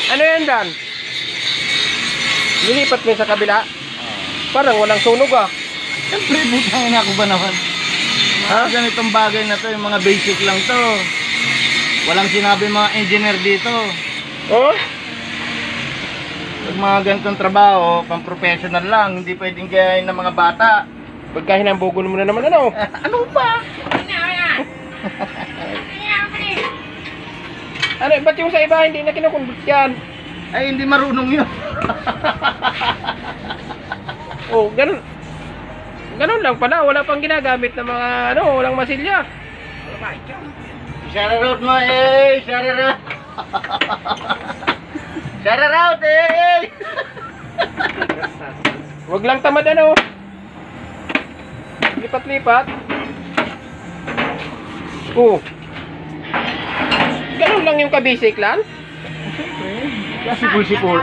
Ano yan, Dan? Nilipat mo yun sa kabila? Parang walang sunog ah. Siyempre, butang ina ko ba naman? Ha? Ganitong bagay na to, yung mga basic lang to. Walang sinabi mga engineer dito. Oh? Pag mga ganitong trabaho, pang professional lang, hindi pwedeng gayahin ng mga bata. Pagkahinambugon mo na naman ano? Ano ba? Ano, ba't yung sa iba hindi na kinukonvert yan? Ay, hindi marunong yun. Oh, ganun. Ganun lang pala, wala pang ginagamit ng mga ano, walang masilya. Shout out mo, eh! Shout out! Shout out, eh! Wag lang tamad ano. Lipat-lipat. Oh. Ganun lang yung ka-basic lang? Gasipul-sipul.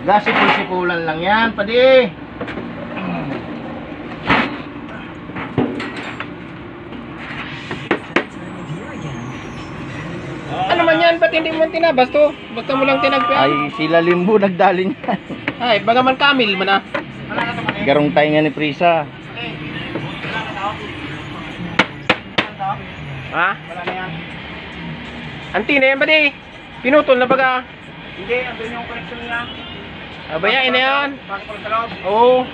Gasipul-sipulan lang yan, padi. Ano man yan? Ba't hindi mo tinabas to? Basta mo lang tinagpian. Ay, sila Limbo nagdali niyan. Ay, baga man Kamil man ah. Garong tayo nga ni Prisa. Ha? Wala na yan. Antina yan ba di? Pinutol na baga. Hindi, andun yung connection niya. Abayain na yan. Bakit ko sa loob? Oo.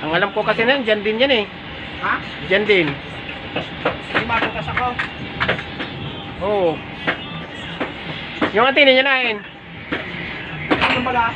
Ang alam ko kasi na, dyan din yan eh. Ha? Dyan din. Hindi matutas ako. Oo. Yung antina niya na yun. Ano ba?